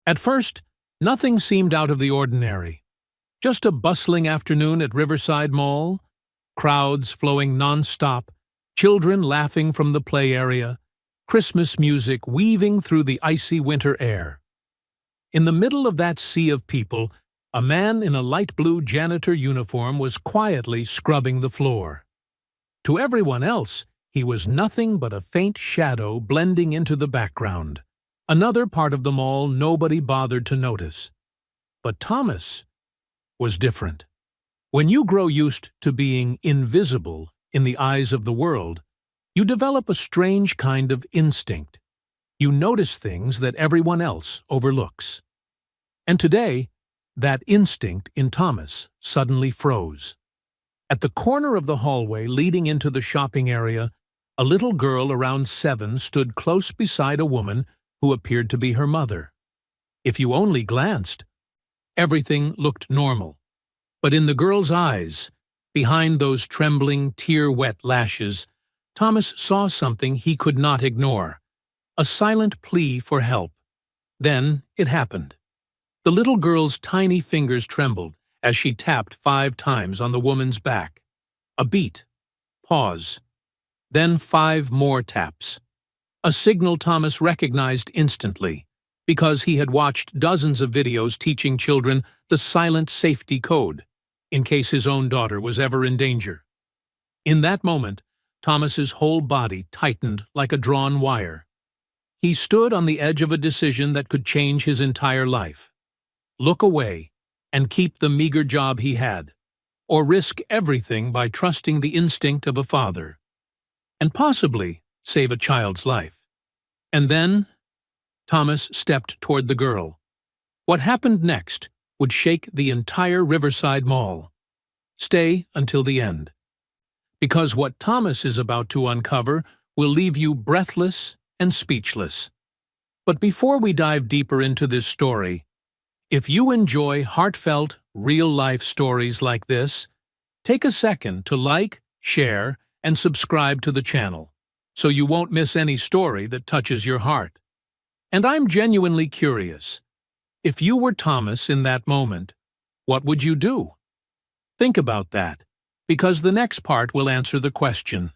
At first, nothing seemed out of the ordinary. Just a bustling afternoon at Riverside Mall, crowds flowing non-stop, children laughing from the play area, Christmas music weaving through the icy winter air. In the middle of that sea of people, a man in a light blue janitor uniform was quietly scrubbing the floor. To everyone else, he was nothing but a faint shadow blending into the background, another part of the mall nobody bothered to notice. But Thomas was different. When you grow used to being invisible in the eyes of the world, you develop a strange kind of instinct. You notice things that everyone else overlooks. And today, that instinct in Thomas suddenly froze. At the corner of the hallway leading into the shopping area, a little girl around 7 stood close beside a woman who appeared to be her mother. If you only glanced, everything looked normal. But in the girl's eyes, behind those trembling, tear-wet lashes, Thomas saw something he could not ignore, a silent plea for help. Then it happened. The little girl's tiny fingers trembled as she tapped 5 times on the woman's back. A beat. Pause. Then 5 more taps. A signal Thomas recognized instantly, because he had watched dozens of videos teaching children the silent safety code, in case his own daughter was ever in danger. In that moment, Thomas's whole body tightened like a drawn wire. He stood on the edge of a decision that could change his entire life. Look away and keep the meager job he had, or risk everything by trusting the instinct of a father, and possibly save a child's life. And then, Thomas stepped toward the girl. What happened next would shake the entire Riverside Mall. Stay until the end, because what Thomas is about to uncover will leave you breathless and speechless. But before we dive deeper into this story, if you enjoy heartfelt, real-life stories like this, take a second to like, share, and subscribe to the channel, so you won't miss any story that touches your heart. And I'm genuinely curious. If you were Thomas in that moment, what would you do? Think about that, because the next part will answer the question.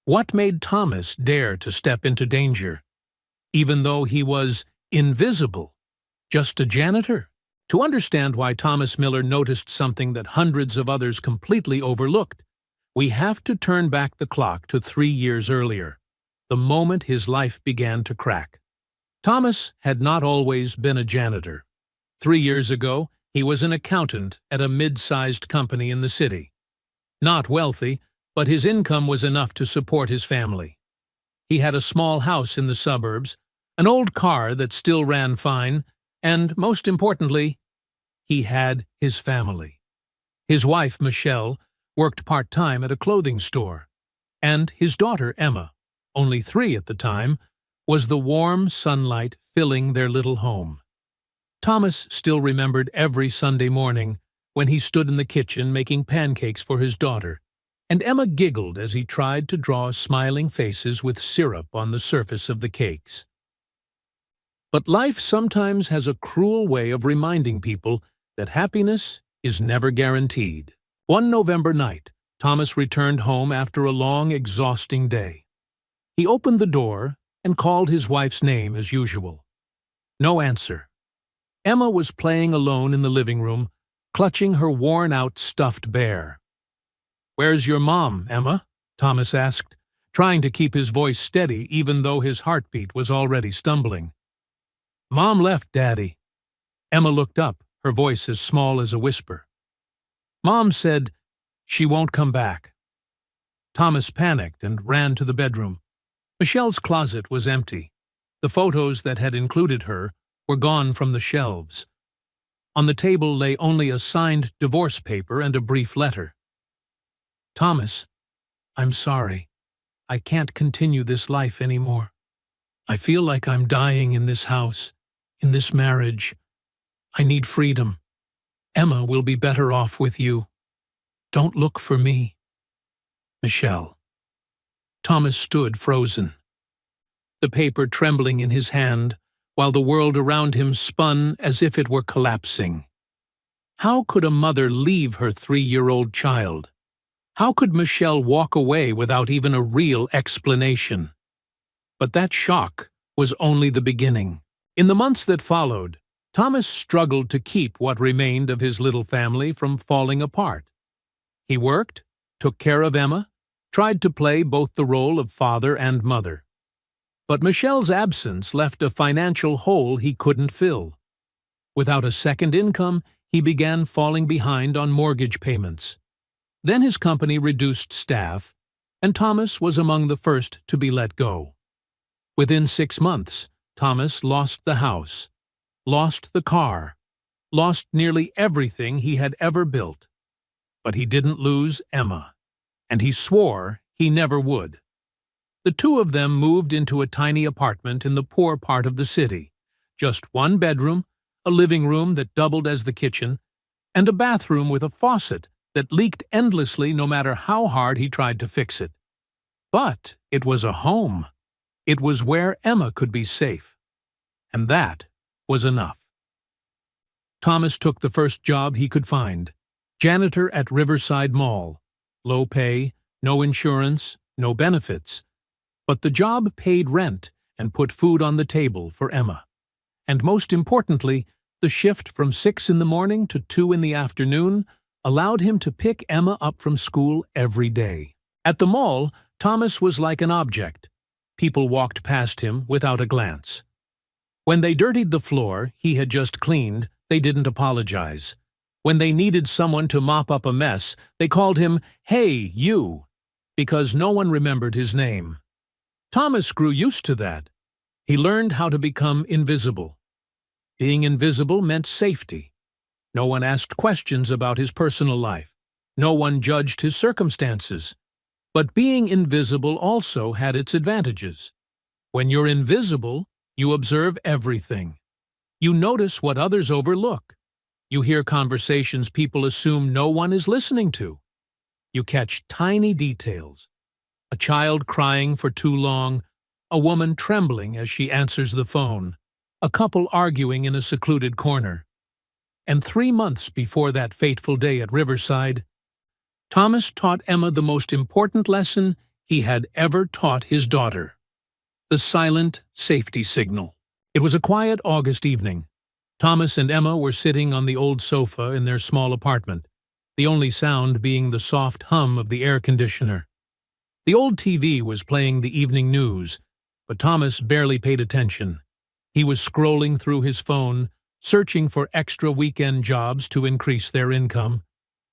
What made Thomas dare to step into danger, even though he was invisible? Just a janitor? To understand why Thomas Miller noticed something that hundreds of others completely overlooked, we have to turn back the clock to 3 years earlier, the moment his life began to crack. Thomas had not always been a janitor. 3 years ago, he was an accountant at a mid-sized company in the city. Not wealthy, but his income was enough to support his family. He had a small house in the suburbs, an old car that still ran fine, and, most importantly, he had his family. His wife, Michelle, worked part-time at a clothing store, and his daughter, Emma, only 3 at the time, was the warm sunlight filling their little home. Thomas still remembered every Sunday morning when he stood in the kitchen making pancakes for his daughter, and Emma giggled as he tried to draw smiling faces with syrup on the surface of the cakes. But life sometimes has a cruel way of reminding people that happiness is never guaranteed. One November night, Thomas returned home after a long, exhausting day. He opened the door and called his wife's name as usual. No answer. Emma was playing alone in the living room, clutching her worn-out stuffed bear. "Where's your mom, Emma?" Thomas asked, trying to keep his voice steady even though his heartbeat was already stumbling. "Mom left, Daddy." Emma looked up, her voice as small as a whisper. "Mom said she won't come back." Thomas panicked and ran to the bedroom. Michelle's closet was empty. The photos that had included her were gone from the shelves. On the table lay only a signed divorce paper and a brief letter. "Thomas, I'm sorry. I can't continue this life anymore. I feel like I'm dying in this house, in this marriage. I need freedom. Emma will be better off with you. Don't look for me. Michelle." Thomas stood frozen, the paper trembling in his hand, while the world around him spun as if it were collapsing. How could a mother leave her 3-year-old child? How could Michelle walk away without even a real explanation? But that shock was only the beginning. In the months that followed, Thomas struggled to keep what remained of his little family from falling apart. He worked, took care of Emma, tried to play both the role of father and mother. But Michelle's absence left a financial hole he couldn't fill. Without a second income, he began falling behind on mortgage payments. Then his company reduced staff, and Thomas was among the first to be let go. Within 6 months, Thomas lost the house, lost the car, lost nearly everything he had ever built. But he didn't lose Emma, and he swore he never would. The two of them moved into a tiny apartment in the poor part of the city. Just one bedroom, a living room that doubled as the kitchen, and a bathroom with a faucet that leaked endlessly no matter how hard he tried to fix it. But it was a home. It was where Emma could be safe. And that was enough. Thomas took the first job he could find. Janitor at Riverside Mall. Low pay, no insurance, no benefits. But the job paid rent and put food on the table for Emma. And most importantly, the shift from 6 in the morning to 2 in the afternoon allowed him to pick Emma up from school every day. At the mall, Thomas was like an object. People walked past him without a glance. When they dirtied the floor he had just cleaned, they didn't apologize. When they needed someone to mop up a mess, they called him, "Hey, you," because no one remembered his name. Thomas grew used to that. He learned how to become invisible. Being invisible meant safety. No one asked questions about his personal life. No one judged his circumstances. But being invisible also had its advantages. When you're invisible, you observe everything. You notice what others overlook. You hear conversations people assume no one is listening to. You catch tiny details. A child crying for too long, a woman trembling as she answers the phone, a couple arguing in a secluded corner. And 3 months before that fateful day at Riverside, Thomas taught Emma the most important lesson he had ever taught his daughter: the silent safety signal. It was a quiet August evening. Thomas and Emma were sitting on the old sofa in their small apartment, the only sound being the soft hum of the air conditioner. The old TV was playing the evening news, but Thomas barely paid attention. He was scrolling through his phone, searching for extra weekend jobs to increase their income.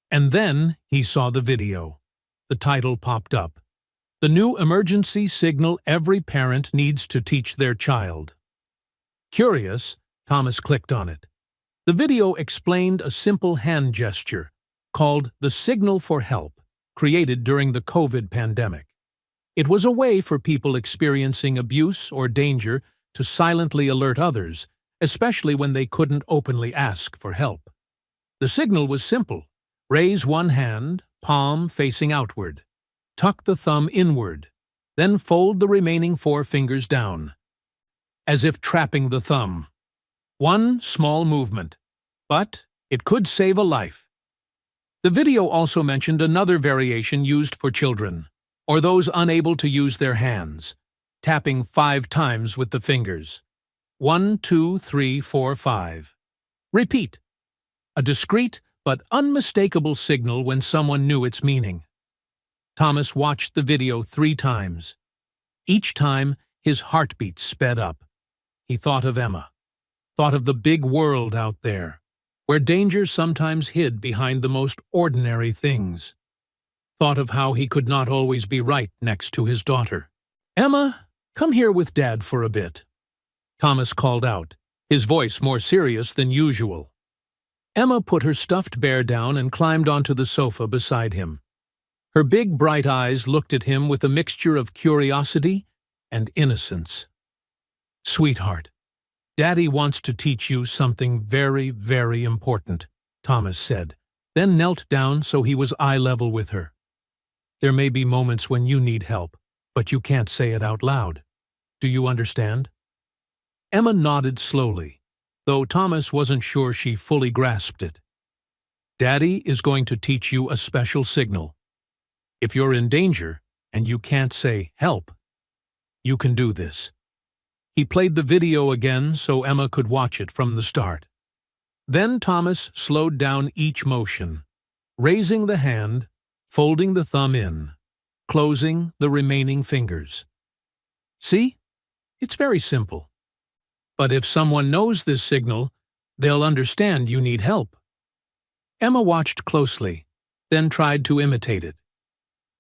And then he saw the video. The title popped up: "The new emergency signal every parent needs to teach their child." Curious, Thomas clicked on it. The video explained a simple hand gesture called the signal for help, created during the COVID pandemic. It was a way for people experiencing abuse or danger to silently alert others, especially when they couldn't openly ask for help. The signal was simple: raise one hand, palm facing outward. Tuck the thumb inward, then fold the remaining 4 fingers down, as if trapping the thumb. One small movement, but it could save a life. The video also mentioned another variation used for children, or those unable to use their hands, tapping 5 times with the fingers. 1, 2, 3, 4, 5. Repeat. A discreet but unmistakable signal when someone knew its meaning. Thomas watched the video 3 times. Each time, his heartbeat sped up. He thought of Emma, thought of the big world out there, where danger sometimes hid behind the most ordinary things. Thought of how he could not always be right next to his daughter. "Emma, come here with Dad for a bit," Thomas called out, his voice more serious than usual. Emma put her stuffed bear down and climbed onto the sofa beside him. Her big bright eyes looked at him with a mixture of curiosity and innocence. "Sweetheart, Daddy wants to teach you something very, very important," Thomas said, then knelt down so he was eye level with her. "There may be moments when you need help, but you can't say it out loud. Do you understand?" Emma nodded slowly, though Thomas wasn't sure she fully grasped it. Daddy is going to teach you a special signal. If you're in danger and you can't say help, you can do this. He played the video again so Emma could watch it from the start. Then Thomas slowed down each motion, raising the hand, folding the thumb in, closing the remaining fingers. See? It's very simple. But if someone knows this signal, they'll understand you need help. Emma watched closely, then tried to imitate it.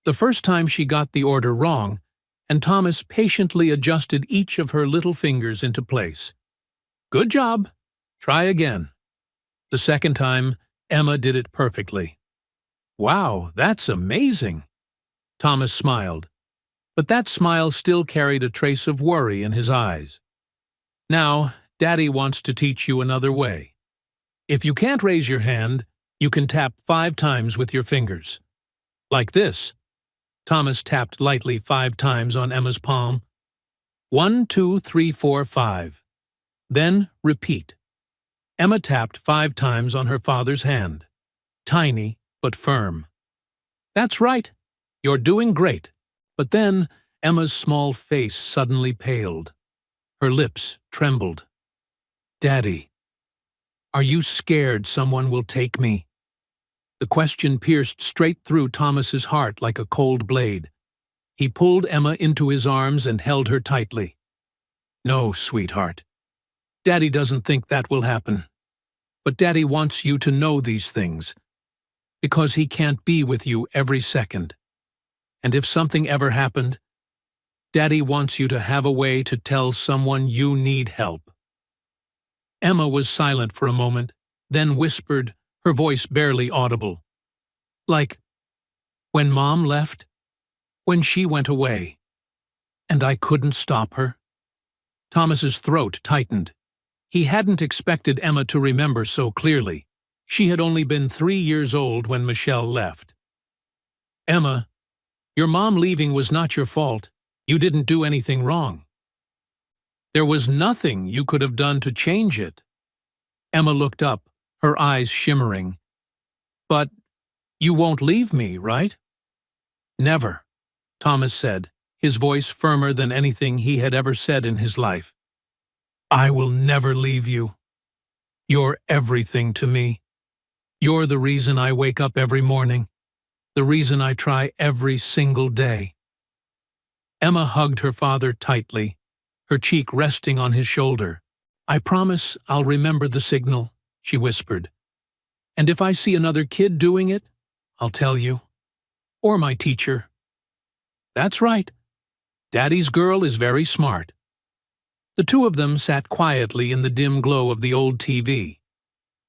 The first time she got the order wrong, and Thomas patiently adjusted each of her little fingers into place. Good job. Try again. The second time, Emma did it perfectly. Wow, that's amazing. Thomas smiled, but that smile still carried a trace of worry in his eyes. Now, Daddy wants to teach you another way. If you can't raise your hand, you can tap 5 times with your fingers. Like this. Thomas tapped lightly 5 times on Emma's palm. 1, 2, 3, 4, 5. Then repeat. Emma tapped 5 times on her father's hand. Tiny, but firm. That's right. You're doing great. But then Emma's small face suddenly paled. Her lips trembled. Daddy, are you scared someone will take me? The question pierced straight through Thomas's heart like a cold blade. He pulled Emma into his arms and held her tightly. No, sweetheart. Daddy doesn't think that will happen. But Daddy wants you to know these things, because he can't be with you every second. And if something ever happened, Daddy wants you to have a way to tell someone you need help. Emma was silent for a moment, then whispered, her voice barely audible. Like, when Mom left, when she went away, and I couldn't stop her. Thomas's throat tightened. He hadn't expected Emma to remember so clearly. She had only been 3 years old when Michelle left. Emma, your mom leaving was not your fault. You didn't do anything wrong. There was nothing you could have done to change it. Emma looked up, her eyes shimmering. But you won't leave me, right? Never, Thomas said, his voice firmer than anything he had ever said in his life. I will never leave you. You're everything to me. You're the reason I wake up every morning, the reason I try every single day. Emma hugged her father tightly, her cheek resting on his shoulder. I promise I'll remember the signal, she whispered. And if I see another kid doing it, I'll tell you. Or my teacher. That's right. Daddy's girl is very smart. The two of them sat quietly in the dim glow of the old TV.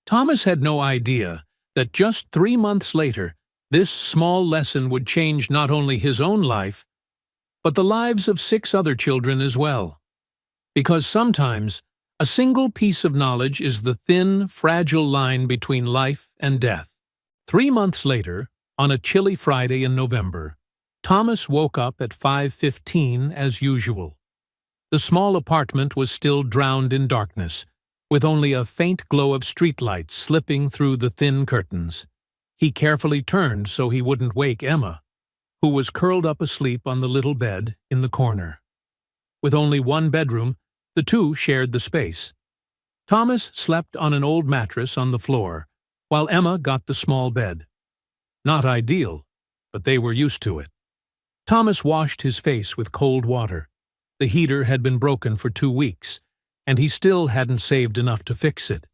Thomas had no idea that just 3 months later, this small lesson would change not only his own life, but the lives of 6 other children as well. Because sometimes, a single piece of knowledge is the thin, fragile line between life and death. 3 months later, on a chilly Friday in November, Thomas woke up at 5:15 as usual. The small apartment was still drowned in darkness, with only a faint glow of streetlights slipping through the thin curtains. He carefully turned so he wouldn't wake Emma, who was curled up asleep on the little bed in the corner. With only one bedroom, the two shared the space. Thomas slept on an old mattress on the floor, while Emma got the small bed. Not ideal, but they were used to it. Thomas washed his face with cold water. The heater had been broken for 2 weeks, and he still hadn't saved enough to fix it.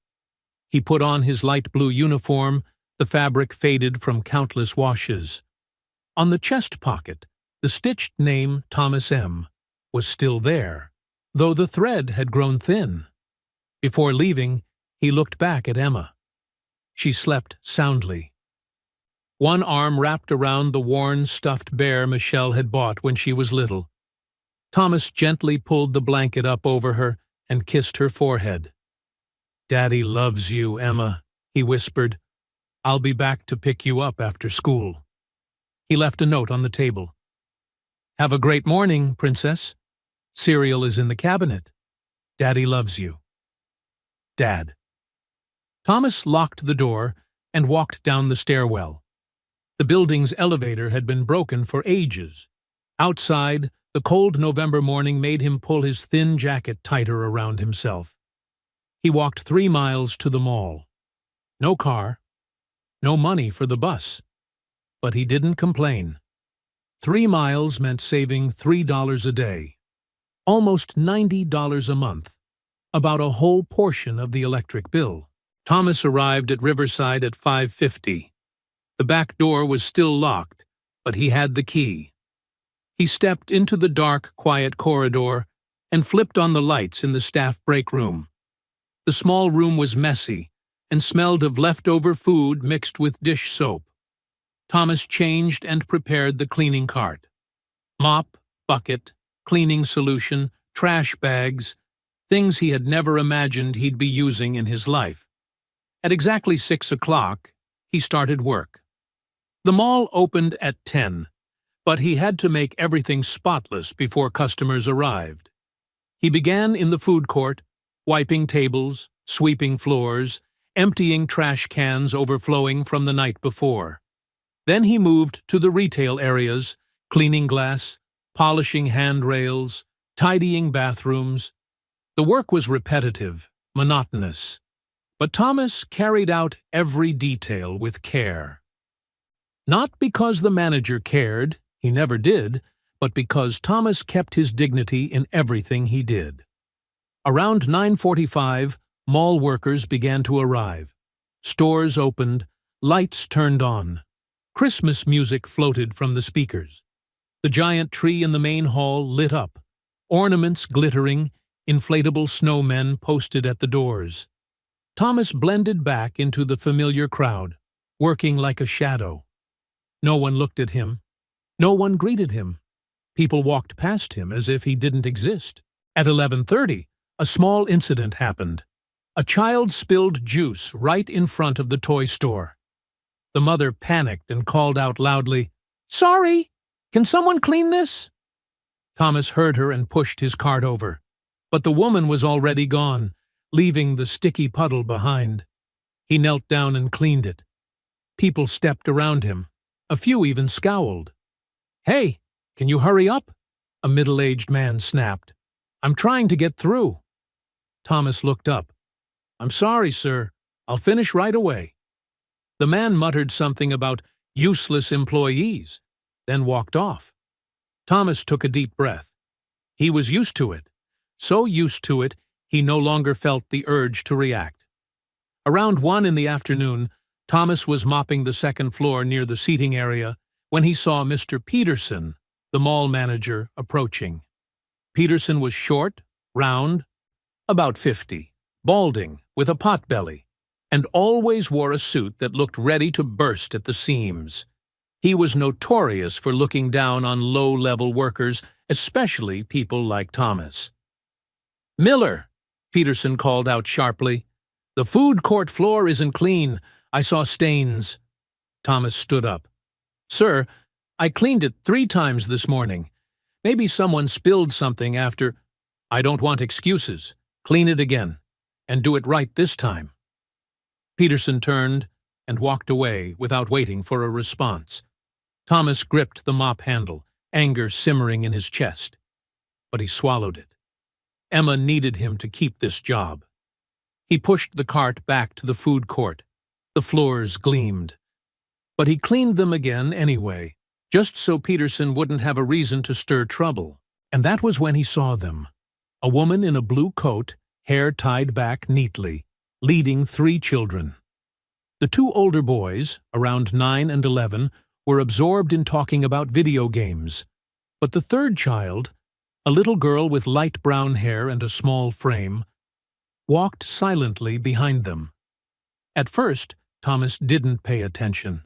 He put on his light blue uniform, the fabric faded from countless washes. On the chest pocket, the stitched name Thomas M. was still there, though the thread had grown thin. Before leaving, he looked back at Emma. She slept soundly. One arm wrapped around the worn, stuffed bear Michelle had bought when she was little. Thomas gently pulled the blanket up over her and kissed her forehead. "Daddy loves you, Emma," he whispered. "I'll be back to pick you up after school." He left a note on the table. "Have a great morning, Princess. Cereal is in the cabinet." Daddy loves you. Dad. Thomas locked the door and walked down the stairwell. The building's elevator had been broken for ages. Outside, the cold November morning made him pull his thin jacket tighter around himself. He walked 3 miles to the mall. No car, no money for the bus. But he didn't complain. 3 miles meant saving $3 a day. Almost $90 a month. About a whole portion of the electric bill. Thomas arrived at Riverside at 5:50. The back door was still locked, but he had the key. He stepped into the dark, quiet corridor and flipped on the lights in the staff break room. The small room was messy and smelled of leftover food mixed with dish soap. Thomas changed and prepared the cleaning cart. Mop, bucket, cleaning solution, trash bags, things he had never imagined he'd be using in his life. At exactly 6 o'clock, he started work. The mall opened at 10, but he had to make everything spotless before customers arrived. He began in the food court, wiping tables, sweeping floors, emptying trash cans overflowing from the night before. Then he moved to the retail areas, cleaning glass, polishing handrails, tidying bathrooms. The work was repetitive, monotonous. But Thomas carried out every detail with care. Not because the manager cared, he never did, but because Thomas kept his dignity in everything he did. Around 9:45, mall workers began to arrive. Stores opened, lights turned on. Christmas music floated from the speakers. The giant tree in the main hall lit up, ornaments glittering, inflatable snowmen posted at the doors. Thomas blended back into the familiar crowd, working like a shadow. No one looked at him. No one greeted him. People walked past him as if he didn't exist. At 11:30, a small incident happened. A child spilled juice right in front of the toy store. The mother panicked and called out loudly, "Sorry, can someone clean this?" Thomas heard her and pushed his cart over. But the woman was already gone, leaving the sticky puddle behind. He knelt down and cleaned it. People stepped around him. A few even scowled. "Hey, can you hurry up?" a middle-aged man snapped. "I'm trying to get through." Thomas looked up. "I'm sorry, sir. I'll finish right away." The man muttered something about useless employees, then walked off. Thomas took a deep breath. He was used to it. So used to it, he no longer felt the urge to react. Around 1 in the afternoon, Thomas was mopping the second floor near the seating area when he saw Mr. Peterson, the mall manager, approaching. Peterson was short, round, about 50, balding, with a potbelly, and always wore a suit that looked ready to burst at the seams. He was notorious for looking down on low-level workers, especially people like Thomas. "Miller," Peterson called out sharply. "The food court floor isn't clean. I saw stains." Thomas stood up. "Sir, I cleaned it 3 times this morning. Maybe someone spilled something after—" "I don't want excuses. Clean it again. And do it right this time." Peterson turned and walked away without waiting for a response. Thomas gripped the mop handle, anger simmering in his chest. But he swallowed it. Emma needed him to keep this job. He pushed the cart back to the food court. The floors gleamed. But he cleaned them again anyway, just so Peterson wouldn't have a reason to stir trouble. And that was when he saw them. A woman in a blue coat, hair tied back neatly, leading 3 children. The 2 older boys, around 9 and 11, were absorbed in talking about video games. But the 3rd child, a little girl with light brown hair and a small frame, walked silently behind them. At first, Thomas didn't pay attention.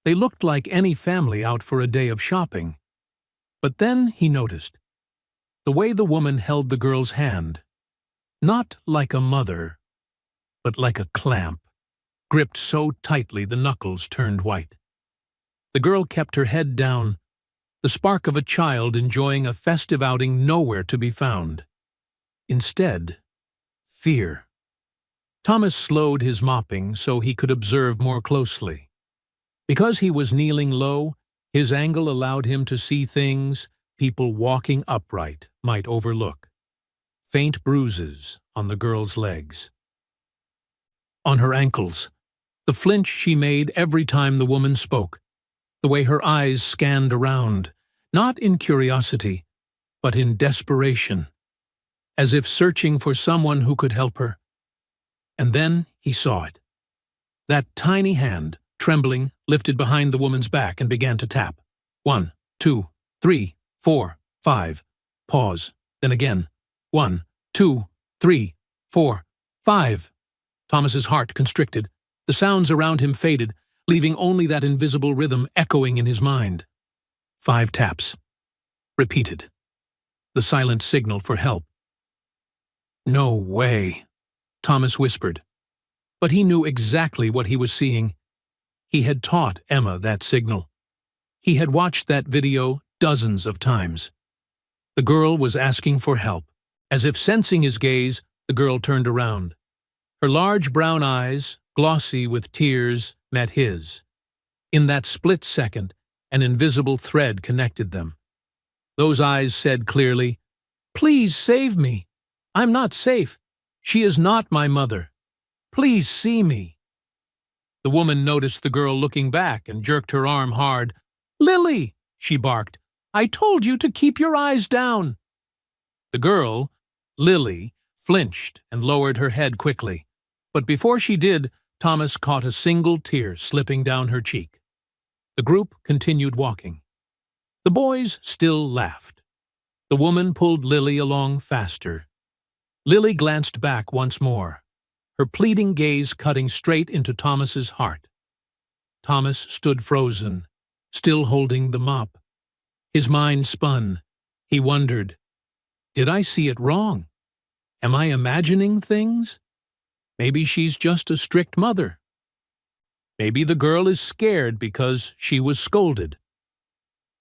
They looked like any family out for a day of shopping. But then he noticed the way the woman held the girl's hand. Not like a mother, but like a clamp, gripped so tightly the knuckles turned white. The girl kept her head down, the spark of a child enjoying a festive outing nowhere to be found. Instead, fear. Thomas slowed his mopping so he could observe more closely. Because he was kneeling low, his angle allowed him to see things people walking upright might overlook. Faint bruises on the girl's legs. On her ankles. The flinch she made every time the woman spoke. The way her eyes scanned around, not in curiosity, but in desperation, as if searching for someone who could help her. And then he saw it. That tiny hand, trembling, lifted behind the woman's back and began to tap. 1, 2, 3, 4, 5. Pause. Then again. 1, 2, 3, 4, 5. Thomas's heart constricted. The sounds around him faded, leaving only that invisible rhythm echoing in his mind. 5 taps. Repeated. The silent signal for help. "No way," Thomas whispered. But he knew exactly what he was seeing. He had taught Emma that signal. He had watched that video dozens of times. The girl was asking for help. As if sensing his gaze, the girl turned around. Her large brown eyes, glossy with tears, met his. In that split second, an invisible thread connected them. Those eyes said clearly, "Please save me. I'm not safe. She is not my mother. Please see me." The woman noticed the girl looking back and jerked her arm hard. "Lily," she barked, "I told you to keep your eyes down." The girl, Lily, flinched and lowered her head quickly. But before she did, Thomas caught a single tear slipping down her cheek. The group continued walking. The boys still laughed. The woman pulled Lily along faster. Lily glanced back once more, her pleading gaze cutting straight into Thomas's heart. Thomas stood frozen, still holding the mop. His mind spun. He wondered, did I see it wrong? Am I imagining things? Maybe she's just a strict mother. Maybe the girl is scared because she was scolded.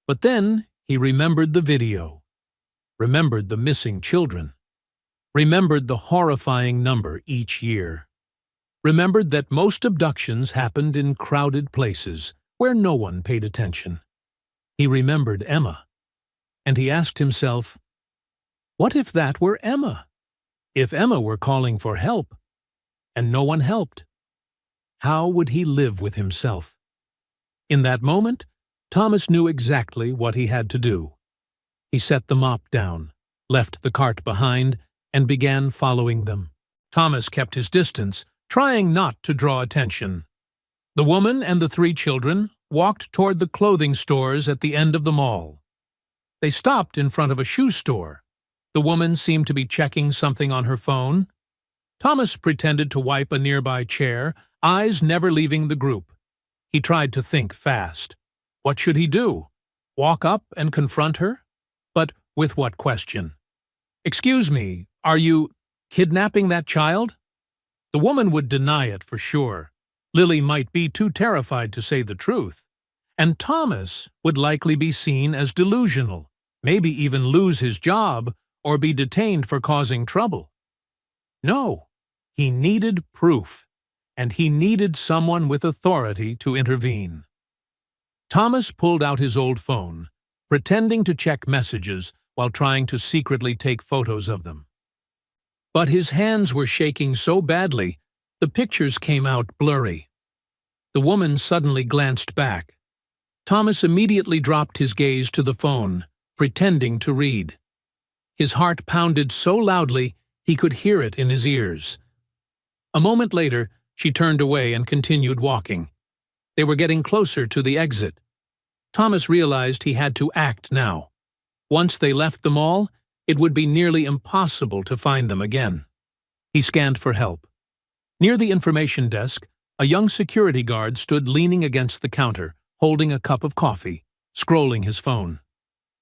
But then he remembered the video, remembered the missing children, remembered the horrifying number each year, remembered that most abductions happened in crowded places where no one paid attention. He remembered Emma, and he asked himself, what if that were Emma? If Emma were calling for help, and no one helped? How would he live with himself? In that moment, Thomas knew exactly what he had to do. He set the mop down, left the cart behind, and began following them. Thomas kept his distance, trying not to draw attention. The woman and the 3 children walked toward the clothing stores at the end of the mall. They stopped in front of a shoe store. The woman seemed to be checking something on her phone. Thomas pretended to wipe a nearby chair, eyes never leaving the group. He tried to think fast. What should he do? Walk up and confront her? But with what question? "Excuse me, are you kidnapping that child?" The woman would deny it for sure. Lily might be too terrified to say the truth. And Thomas would likely be seen as delusional, maybe even lose his job or be detained for causing trouble. No, he needed proof, and he needed someone with authority to intervene. Thomas pulled out his old phone, pretending to check messages while trying to secretly take photos of them. But his hands were shaking so badly, the pictures came out blurry. The woman suddenly glanced back. Thomas immediately dropped his gaze to the phone, pretending to read. His heart pounded so loudly he could hear it in his ears. A moment later, she turned away and continued walking. They were getting closer to the exit. Thomas realized he had to act now. Once they left the mall, it would be nearly impossible to find them again. He scanned for help. Near the information desk, a young security guard stood leaning against the counter, holding a cup of coffee, scrolling his phone.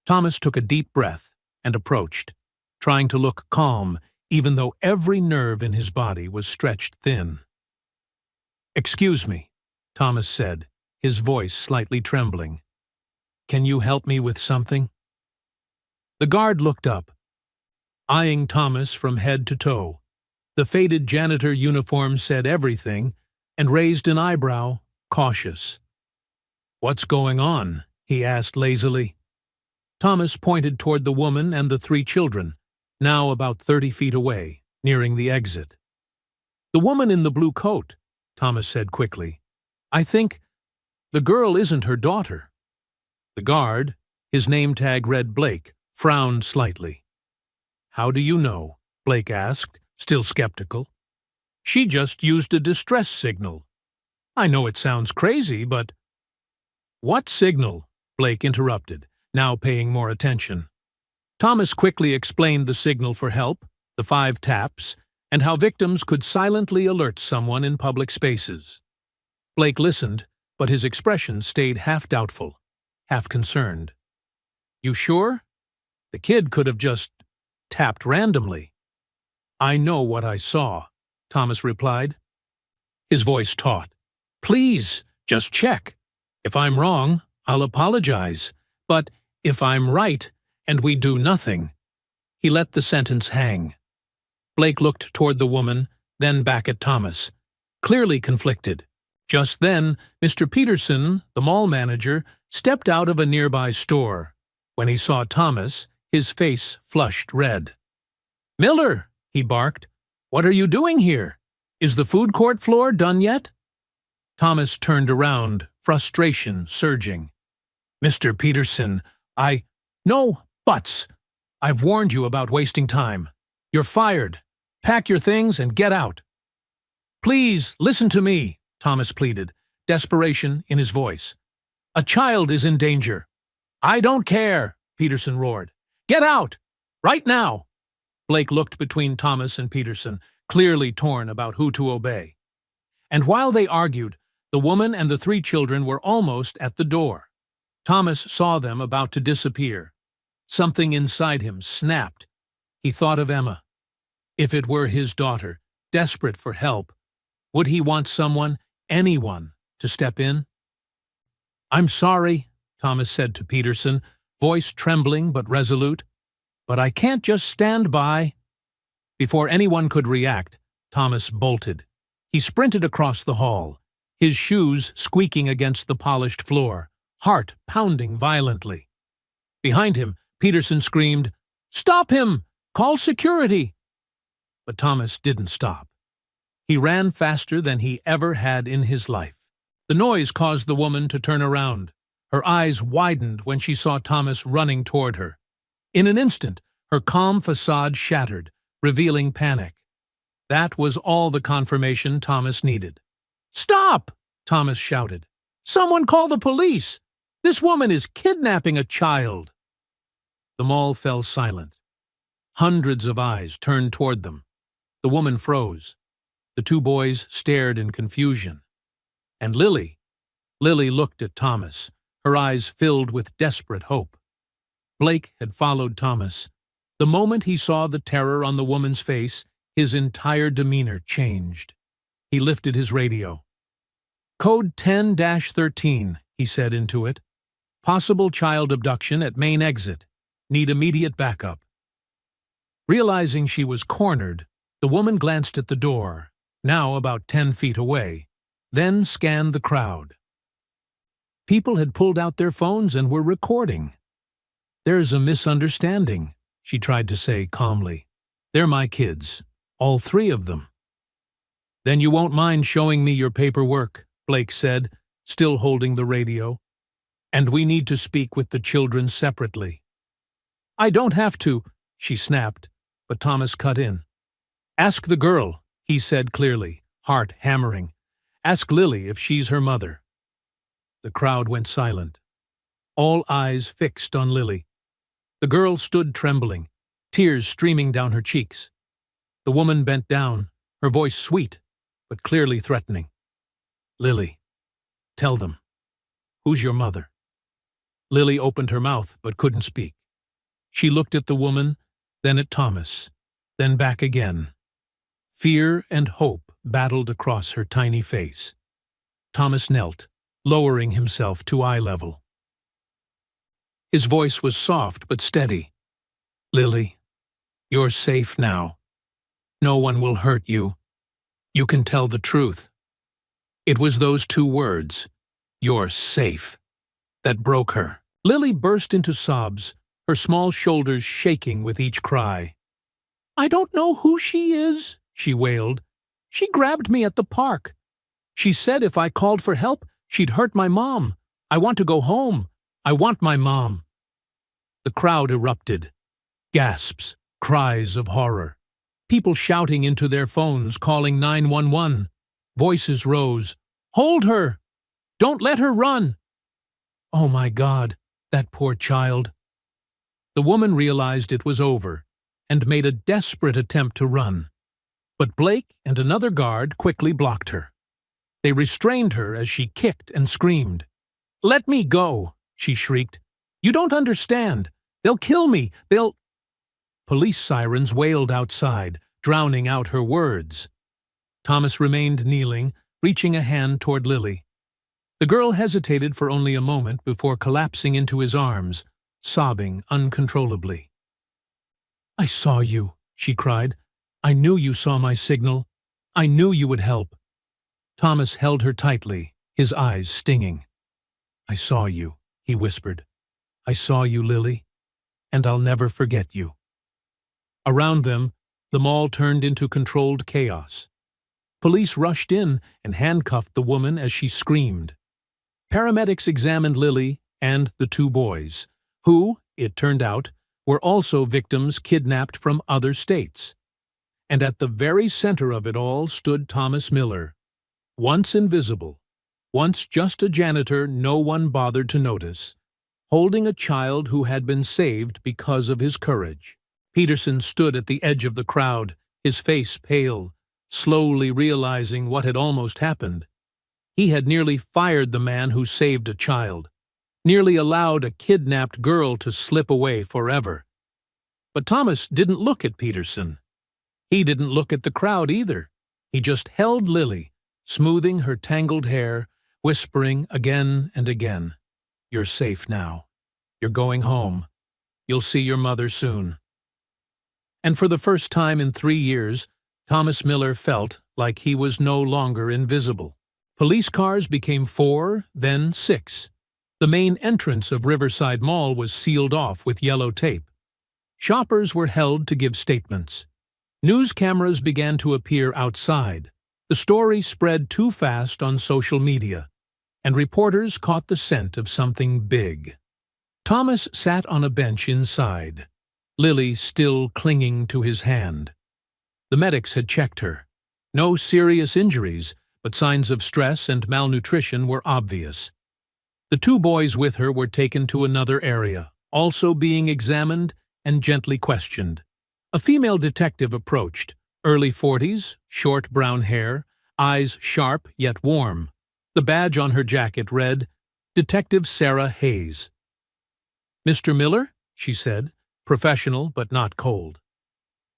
Thomas took a deep breath and approached, trying to look calm, even though every nerve in his body was stretched thin. "Excuse me," Thomas said, his voice slightly trembling. "Can you help me with something?" The guard looked up. eyeing Thomas from head to toe. The faded janitor uniform said everything, and raised an eyebrow, cautious. "What's going on?" he asked lazily. Thomas pointed toward the woman and the 3 children, now about 30 feet away, nearing the exit. "The woman in the blue coat," Thomas said quickly. "I think the girl isn't her daughter." The guard, his name tag read Blake, frowned slightly. "How do you know?" Blake asked, still skeptical. "She just used a distress signal. I know it sounds crazy, but—" "What signal?" Blake interrupted, now paying more attention. Thomas quickly explained the signal for help, the 5 taps, and how victims could silently alert someone in public spaces. Blake listened, but his expression stayed half doubtful, half concerned. "You sure? The kid could have just tapped randomly." "I know what I saw," Thomas replied. His voice taut. "Please, just check. If I'm wrong, I'll apologize. But if I'm right, and we do nothing—" He let the sentence hang. Blake looked toward the woman, then back at Thomas, clearly conflicted. Just then, Mr. Peterson, the mall manager, stepped out of a nearby store. When he saw Thomas, his face flushed red. "Miller," he barked, "what are you doing here? Is the food court floor done yet?" Thomas turned around, frustration surging. "Mr. Peterson, No buts! I've warned you about wasting time. You're fired. Pack your things and get out." "Please, listen to me," Thomas pleaded, desperation in his voice. "A child is in danger." "I don't care," Peterson roared. "Get out! Right now!" Blake looked between Thomas and Peterson, clearly torn about who to obey. And while they argued, the woman and the 3 children were almost at the door. Thomas saw them about to disappear. Something inside him snapped. He thought of Emma. If it were his daughter, desperate for help, would he want someone, anyone, to step in? "I'm sorry," Thomas said to Peterson, voice trembling but resolute, "but I can't just stand by." Before anyone could react, Thomas bolted. He sprinted across the hall, his shoes squeaking against the polished floor, heart pounding violently. Behind him, Peterson screamed, "Stop him! Call security!" But Thomas didn't stop. He ran faster than he ever had in his life. The noise caused the woman to turn around. Her eyes widened when she saw Thomas running toward her. In an instant, her calm facade shattered, revealing panic. That was all the confirmation Thomas needed. "Stop!" Thomas shouted. "Someone call the police! This woman is kidnapping a child!" The mall fell silent. Hundreds of eyes turned toward them. The woman froze. The 2 boys stared in confusion. And Lily looked at Thomas, her eyes filled with desperate hope. Blake had followed Thomas. The moment he saw the terror on the woman's face, his entire demeanor changed. He lifted his radio. "Code 10-13, he said into it. "Possible child abduction at main exit. Need immediate backup." Realizing she was cornered, the woman glanced at the door, now about 10 feet away, then scanned the crowd. People had pulled out their phones and were recording. "There's a misunderstanding," she tried to say calmly. "They're my kids, all 3 of them." "Then you won't mind showing me your paperwork," Blake said, still holding the radio. "And we need to speak with the children separately." "I don't have to," she snapped, but Thomas cut in. "Ask the girl," he said clearly, heart hammering. "Ask Lily if she's her mother." The crowd went silent. All eyes fixed on Lily. The girl stood trembling, tears streaming down her cheeks. The woman bent down, her voice sweet, but clearly threatening. "Lily, tell them. Who's your mother?" Lily opened her mouth but couldn't speak. She looked at the woman, then at Thomas, then back again. Fear and hope battled across her tiny face. Thomas knelt, lowering himself to eye level. His voice was soft but steady. "Lily, You're safe now. No one will hurt you. You can tell the truth. It was those two words, "You're safe," that broke her. Lily burst into sobs, her small shoulders shaking with each cry. "I don't know who she is," she wailed. "She grabbed me at the park. She said if I called for help, she'd hurt my mom. I want to go home. I want my mom." The crowd erupted. Gasps, cries of horror. People shouting into their phones, calling 911. Voices rose. "Hold her! Don't let her run!" Oh my God, that poor child. The woman realized it was over and made a desperate attempt to run. But Blake and another guard quickly blocked her. They restrained her as she kicked and screamed. "Let me go," she shrieked. "You don't understand. They'll kill me. They'll—" Police sirens wailed outside, drowning out her words. Thomas remained kneeling, reaching a hand toward Lily. The girl hesitated for only a moment before collapsing into his arms, sobbing uncontrollably. "I saw you," she cried. "I knew you saw my signal. I knew you would help." Thomas held her tightly, his eyes stinging. "I saw you," he whispered. "I saw you, Lily, and I'll never forget you." Around them, the mall turned into controlled chaos. Police rushed in and handcuffed the woman as she screamed. Paramedics examined Lily and the two boys, who, it turned out, were also victims kidnapped from other states. And at the very center of it all stood Thomas Miller, once invisible, once just a janitor no one bothered to notice, holding a child who had been saved because of his courage. Peterson stood at the edge of the crowd, his face pale, slowly realizing what had almost happened. He had nearly fired the man who saved a child, nearly allowed a kidnapped girl to slip away forever. But Thomas didn't look at Peterson. He didn't look at the crowd either. He just held Lily, smoothing her tangled hair, whispering again and again, "You're safe now. You're going home. You'll see your mother soon." And for the first time in 3 years, Thomas Miller felt like he was no longer invisible. Police cars became 4, then 6. The main entrance of Riverside Mall was sealed off with yellow tape. Shoppers were held to give statements. News cameras began to appear outside. The story spread too fast on social media, and reporters caught the scent of something big. Thomas sat on a bench inside, Lily still clinging to his hand. The medics had checked her. No serious injuries, but signs of stress and malnutrition were obvious. The two boys with her were taken to another area, also being examined and gently questioned. A female detective approached, early 40s, short brown hair, eyes sharp yet warm. The badge on her jacket read, "Detective Sarah Hayes." "Mr. Miller?" she said, professional but not cold.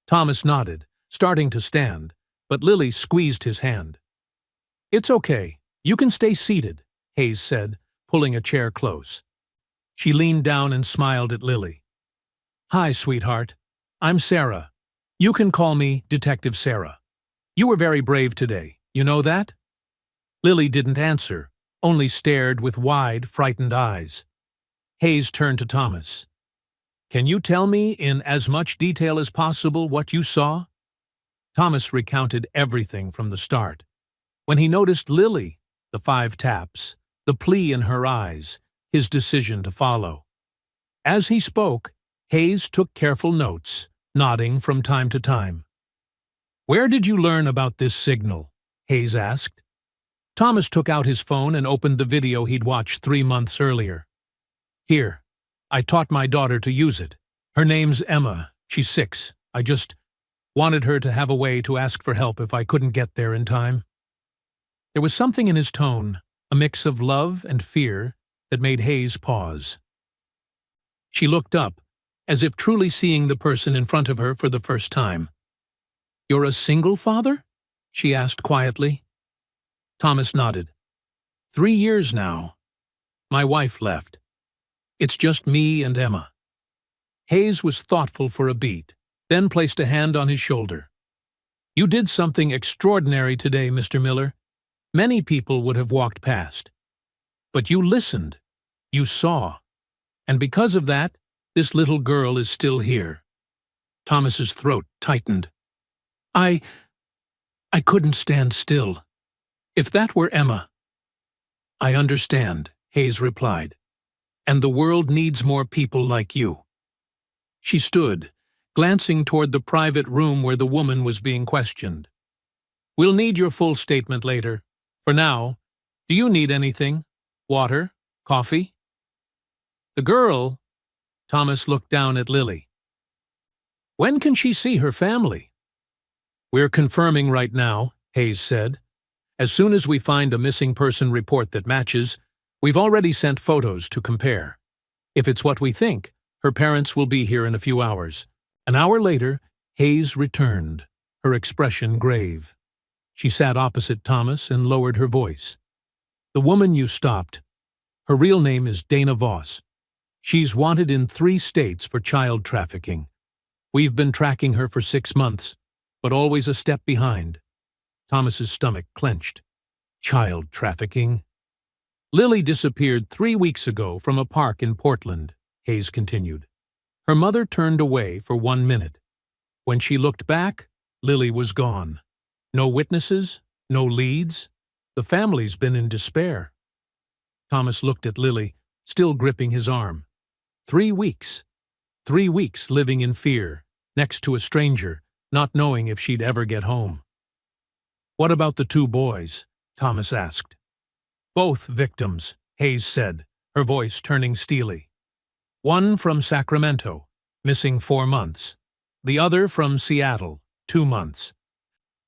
Thomas nodded, starting to stand, but Lily squeezed his hand. "It's okay. You can stay seated," Hayes said, pulling a chair close. She leaned down and smiled at Lily. "Hi, sweetheart. I'm Sarah. You can call me Detective Sarah. You were very brave today. You know that?" Lily didn't answer, only stared with wide, frightened eyes. Hayes turned to Thomas. "Can you tell me in as much detail as possible what you saw?" Thomas recounted everything from the start. When he noticed Lily, the 5 taps, the plea in her eyes, his decision to follow. As he spoke, Hayes took careful notes, nodding from time to time. "Where did you learn about this signal?" Hayes asked. Thomas took out his phone and opened the video he'd watched 3 months earlier. "Here, I taught my daughter to use it. Her name's Emma. She's 6. I just wanted her to have a way to ask for help if I couldn't get there in time." There was something in his tone, a mix of love and fear, that made Hayes pause. She looked up, as if truly seeing the person in front of her for the first time. "You're a single father?" she asked quietly. Thomas nodded. 3 years now. My wife left. It's just me and Emma." Hayes was thoughtful for a beat, then placed a hand on his shoulder. "You did something extraordinary today, Mr. Miller. Many people would have walked past. But you listened. You saw. And because of that, this little girl is still here." Thomas's throat tightened. I couldn't stand still. If that were Emma." "I understand," Hayes replied. "And the world needs more people like you." She stood, glancing toward the private room where the woman was being questioned. "We'll need your full statement later. For now, do you need anything? Water? Coffee?" The girl, Thomas looked down at Lily. "When can she see her family?" "We're confirming right now," Hayes said. "As soon as we find a missing person report that matches, we've already sent photos to compare. If it's what we think, her parents will be here in a few hours." An hour later, Hayes returned, her expression grave. She sat opposite Thomas and lowered her voice. "The woman you stopped, her real name is Dana Voss. She's wanted in 3 states for child trafficking. We've been tracking her for 6 months, but always a step behind." Thomas's stomach clenched. Child trafficking. "Lily disappeared 3 weeks ago from a park in Portland," Hayes continued. "Her mother turned away for 1 minute. When she looked back, Lily was gone. No witnesses, no leads. The family's been in despair." Thomas looked at Lily, still gripping his arm. 3 weeks. 3 weeks living in fear, next to a stranger, not knowing if she'd ever get home. "What about the 2 boys?" Thomas asked. "Both victims," Hayes said, her voice turning steely. "One from Sacramento, missing 4 months. The other from Seattle, 2 months.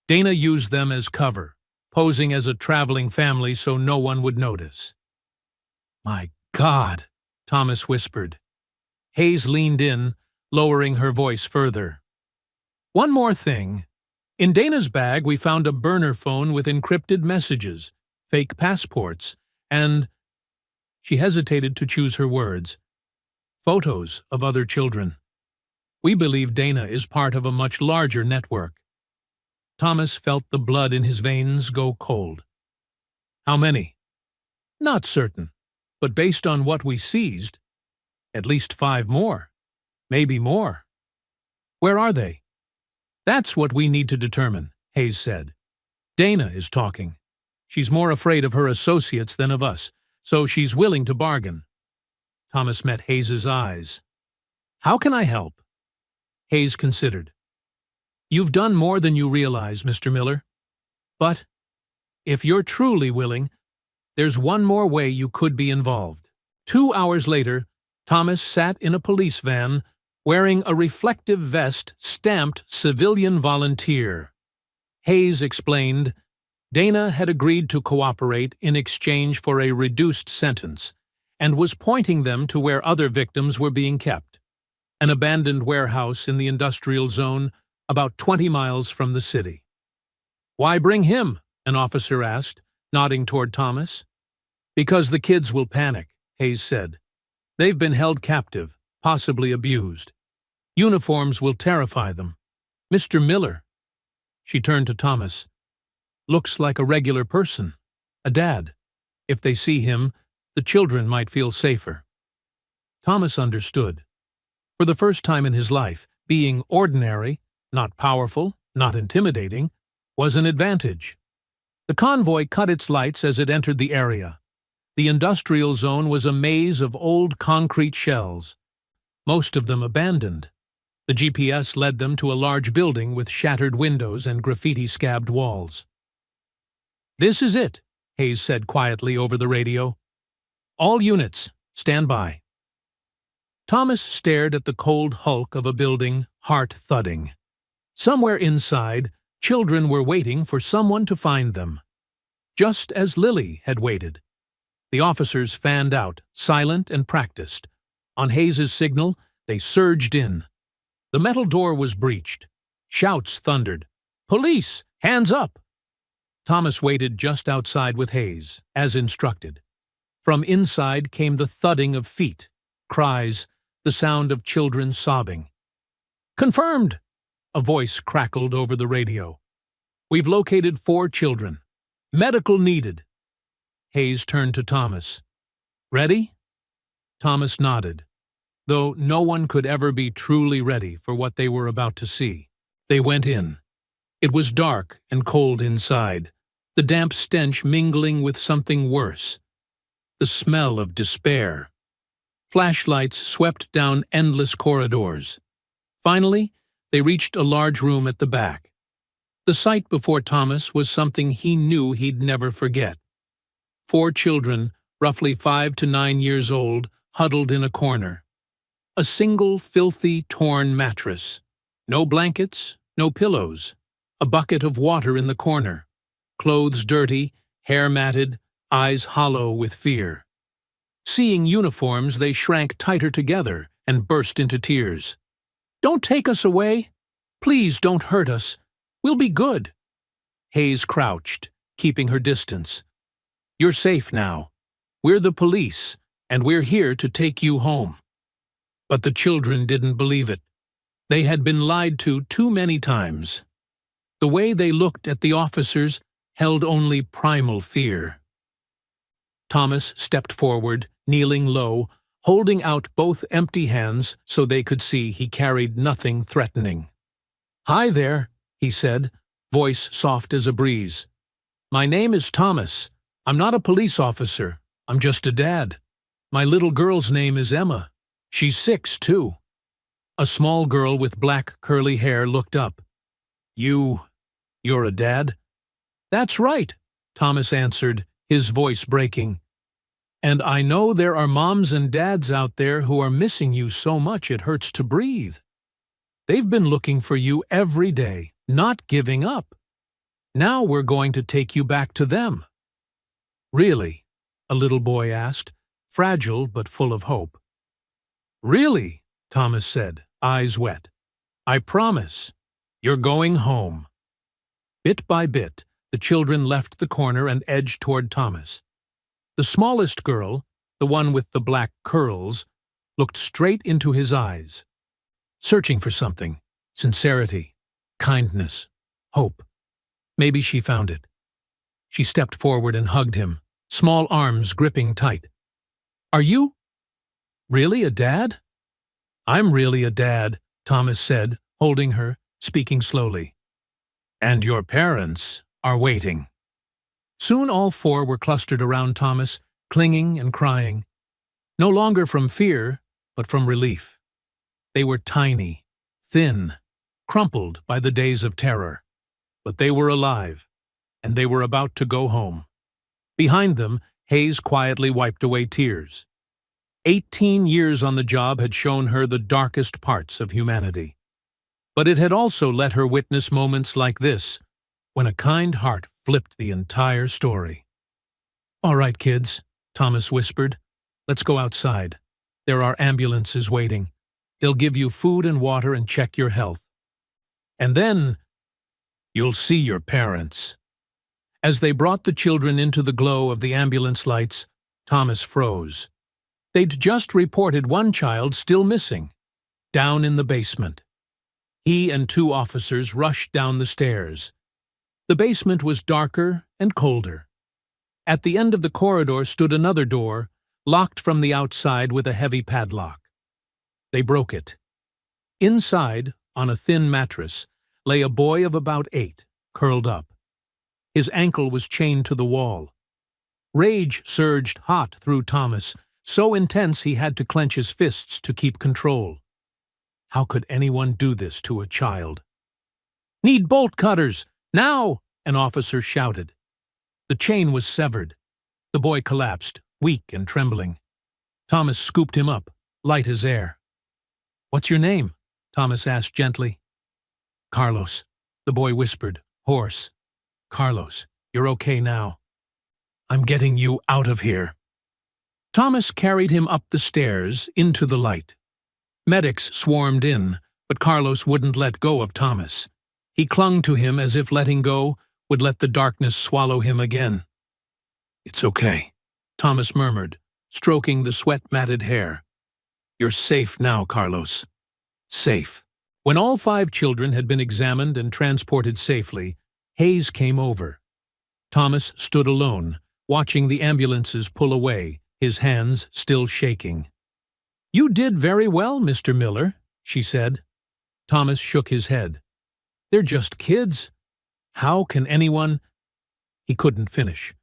Dana used them as cover, posing as a traveling family so no one would notice." "My God," Thomas whispered. Hayes leaned in, lowering her voice further. "One more thing. In Dana's bag we found a burner phone with encrypted messages, fake passports, and—" she hesitated to choose her words, "photos of other children. We believe Dana is part of a much larger network." Thomas felt the blood in his veins go cold. "How many?" "Not certain, but based on what we seized, at least 5 more, maybe more." "Where are they?" "That's what we need to determine," Hayes said. "Dana is talking. She's more afraid of her associates than of us, so she's willing to bargain." Thomas met Hayes's eyes. "How can I help?" Hayes considered. "You've done more than you realize, Mr. Miller. But, if you're truly willing, there's one more way you could be involved." 2 hours later, Thomas sat in a police van, wearing a reflective vest stamped civilian volunteer. Hayes explained, Dana had agreed to cooperate in exchange for a reduced sentence, and was pointing them to where other victims were being kept, an abandoned warehouse in the industrial zone about 20 miles from the city. "Why bring him?" an officer asked, nodding toward Thomas. "Because the kids will panic," Hayes said. "They've been held captive, possibly abused. Uniforms will terrify them. Mr. Miller," she turned to Thomas, "looks like a regular person, a dad. If they see him, the children might feel safer." Thomas understood. For the first time in his life, being ordinary, not powerful, not intimidating, was an advantage. The convoy cut its lights as it entered the area. The industrial zone was a maze of old concrete shells, most of them abandoned. The GPS led them to a large building with shattered windows and graffiti-scabbed walls. "This is it," Hayes said quietly over the radio. "All units, stand by." Thomas stared at the cold hulk of a building, heart thudding. Somewhere inside, children were waiting for someone to find them. Just as Lily had waited. The officers fanned out, silent and practiced. On Hayes's signal, they surged in. The metal door was breached. Shouts thundered. "Police! Hands up!" Thomas waited just outside with Hayes, as instructed. From inside came the thudding of feet, cries, the sound of children sobbing. "Confirmed!" A voice crackled over the radio. "We've located 4 children. Medical needed." Hayes turned to Thomas. "Ready?" Thomas nodded, though no one could ever be truly ready for what they were about to see. They went in. It was dark and cold inside, the damp stench mingling with something worse, the smell of despair. Flashlights swept down endless corridors. Finally, they reached a large room at the back. The sight before Thomas was something he knew he'd never forget. 4 children, roughly 5 to 9 years old, huddled in a corner. A single filthy, torn mattress. No blankets, no pillows. A bucket of water in the corner. Clothes dirty, hair matted, eyes hollow with fear. Seeing uniforms, they shrank tighter together and burst into tears. "Don't take us away! Please don't hurt us! We'll be good!" Hayes crouched, keeping her distance. "You're safe now. We're the police, and we're here to take you home." But the children didn't believe it. They had been lied to too many times. The way they looked at the officers held only primal fear. Thomas stepped forward, kneeling low, holding out both empty hands so they could see he carried nothing threatening. "Hi there," he said, voice soft as a breeze. "My name is Thomas. I'm not a police officer. I'm just a dad. My little girl's name is Emma. She's 6, too." A small girl with black curly hair looked up. You're a dad?" "That's right," Thomas answered, his voice breaking. "And I know there are moms and dads out there who are missing you so much it hurts to breathe. They've been looking for you every day, not giving up. Now we're going to take you back to them." "Really?" a little boy asked, fragile but full of hope. "Really?" Thomas said, eyes wet. "I promise. You're going home." Bit by bit, the children left the corner and edged toward Thomas. The smallest girl, the one with the black curls, looked straight into his eyes, searching for something: sincerity, kindness, hope. Maybe she found it. She stepped forward and hugged him, small arms gripping tight. "Are you really a dad?" "I'm really a dad," Thomas said, holding her, speaking slowly. "And your parents are waiting." Soon all 4 were clustered around Thomas, clinging and crying. No longer from fear, but from relief. They were tiny, thin, crumpled by the days of terror. But they were alive, and they were about to go home. Behind them, Hayes quietly wiped away tears. 18 years on the job had shown her the darkest parts of humanity. But it had also let her witness moments like this, when a kind heart flipped the entire story. "All right, kids," Thomas whispered. "Let's go outside. There are ambulances waiting. They'll give you food and water and check your health. And then you'll see your parents." As they brought the children into the glow of the ambulance lights, Thomas froze. They'd just reported one child still missing, down in the basement. He and 2 officers rushed down the stairs. The basement was darker and colder. At the end of the corridor stood another door, locked from the outside with a heavy padlock. They broke it. Inside, on a thin mattress, lay a boy of about 8, curled up. His ankle was chained to the wall. Rage surged hot through Thomas, so intense he had to clench his fists to keep control. How could anyone do this to a child? "Need bolt cutters! Now!" an officer shouted. The chain was severed. The boy collapsed, weak and trembling. Thomas scooped him up, light as air. "What's your name?" Thomas asked gently. "Carlos," the boy whispered, hoarse. "Carlos, you're okay now. I'm getting you out of here." Thomas carried him up the stairs, into the light. Medics swarmed in, but Carlos wouldn't let go of Thomas. He clung to him as if letting go would let the darkness swallow him again. "It's okay," Thomas murmured, stroking the sweat-matted hair. "You're safe now, Carlos. Safe." When all 5 children had been examined and transported safely, Hayes came over. Thomas stood alone, watching the ambulances pull away, his hands still shaking. "You did very well, Mr. Miller," she said. Thomas shook his head. "They're just kids. How can anyone—" He couldn't finish.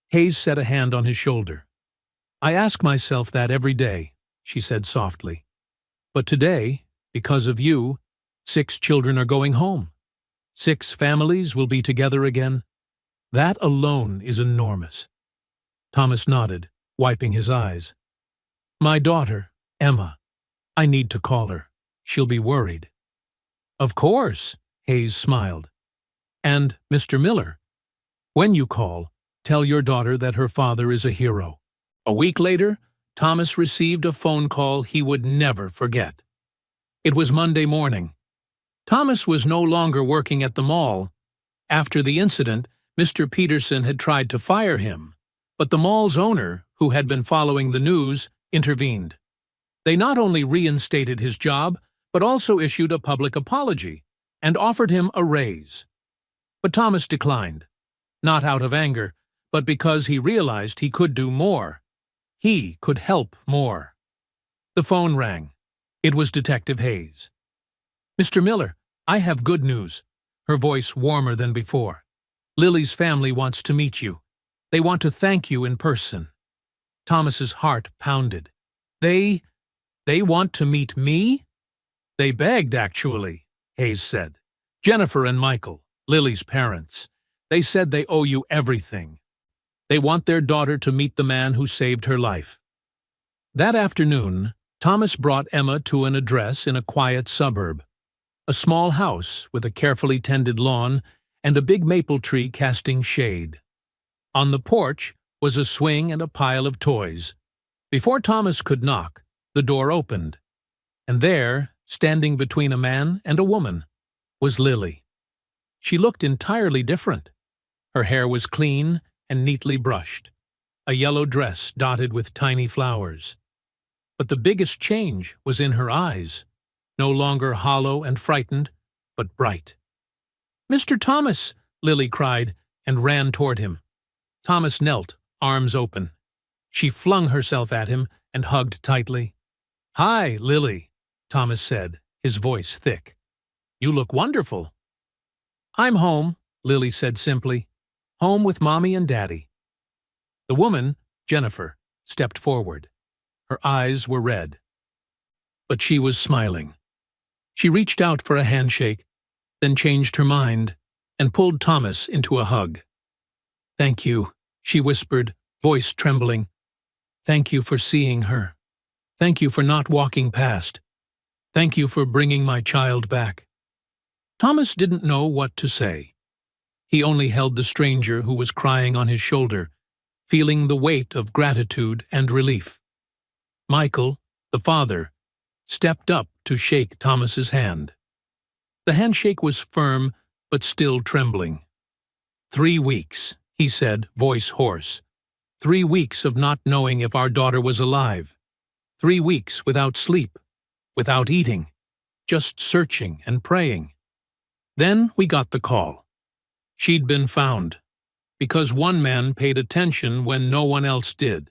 Hayes set a hand on his shoulder. "I ask myself that every day," she said softly. "But today, because of you, 6 children are going home. 6 families will be together again. That alone is enormous." Thomas nodded, wiping his eyes. "My daughter, Emma. I need to call her. She'll be worried." "Of course," Hayes smiled. "And, Mr. Miller, when you call, tell your daughter that her father is a hero." A week later, Thomas received a phone call he would never forget. It was Monday morning. Thomas was no longer working at the mall. After the incident, Mr. Peterson had tried to fire him, but the mall's owner, who had been following the news, intervened. They not only reinstated his job, but also issued a public apology and offered him a raise. But Thomas declined, not out of anger, but because he realized he could do more. He could help more. The phone rang. It was Detective Hayes. "Mr. Miller, I have good news," her voice warmer than before. "Lily's family wants to meet you. They want to thank you in person." Thomas's heart pounded. They want to meet me?" "They begged, actually," Hayes said. "Jennifer and Michael, Lily's parents. They said they owe you everything. They want their daughter to meet the man who saved her life." That afternoon, Thomas brought Emma to an address in a quiet suburb. A small house with a carefully tended lawn and a big maple tree casting shade. On the porch was a swing and a pile of toys. Before Thomas could knock, the door opened, and there, standing between a man and a woman, was Lily. She looked entirely different. Her hair was clean and neatly brushed, a yellow dress dotted with tiny flowers. But the biggest change was in her eyes, no longer hollow and frightened, but bright. "Mr. Thomas!" Lily cried, and ran toward him. Thomas knelt, arms open. She flung herself at him and hugged tightly. "Hi, Lily," Thomas said, his voice thick. "You look wonderful." "I'm home," Lily said simply. "Home with Mommy and Daddy." The woman, Jennifer, stepped forward. Her eyes were red. But she was smiling. She reached out for a handshake, then changed her mind and pulled Thomas into a hug. "Thank you," she whispered, voice trembling. "Thank you for seeing her. Thank you for not walking past. Thank you for bringing my child back." Thomas didn't know what to say. He only held the stranger who was crying on his shoulder, feeling the weight of gratitude and relief. Michael, the father, stepped up to shake Thomas's hand. The handshake was firm, but still trembling. 3 weeks, he said, voice hoarse. 3 weeks of not knowing if our daughter was alive. 3 weeks without sleep, without eating, just searching and praying. Then we got the call. She'd been found, because one man paid attention when no one else did.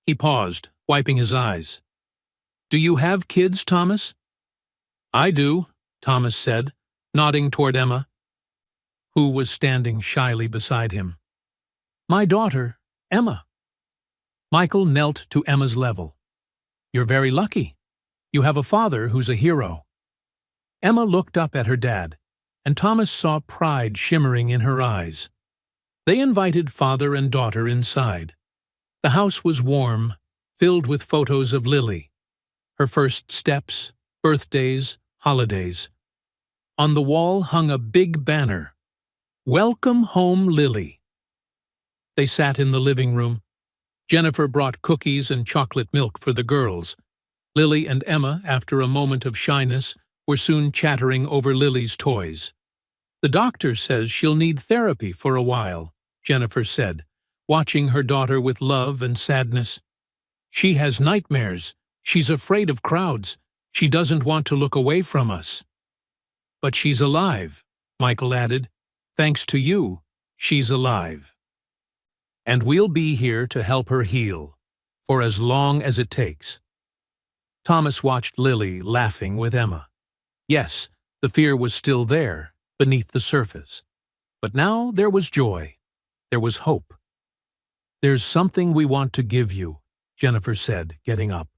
He paused, wiping his eyes. "Do you have kids, Thomas?" "I do," Thomas said, nodding toward Emma, who was standing shyly beside him. "My daughter, Emma." Michael knelt to Emma's level. "You're very lucky. You have a father who's a hero." Emma looked up at her dad, and Thomas saw pride shimmering in her eyes. They invited father and daughter inside. The house was warm, filled with photos of Lily, her first steps, birthdays, holidays. On the wall hung a big banner, "Welcome home, Lily." They sat in the living room. Jennifer brought cookies and chocolate milk for the girls. Lily and Emma, after a moment of shyness, were soon chattering over Lily's toys. "The doctor says she'll need therapy for a while," Jennifer said, watching her daughter with love and sadness. "She has nightmares. She's afraid of crowds, She doesn't want to look away from us." "But she's alive," Michael added. "Thanks to you, she's alive. And we'll be here to help her heal, for as long as it takes." Thomas watched Lily laughing with Emma. Yes, the fear was still there, beneath the surface. But now there was joy. There was hope. "There's something we want to give you," Jennifer said, getting up.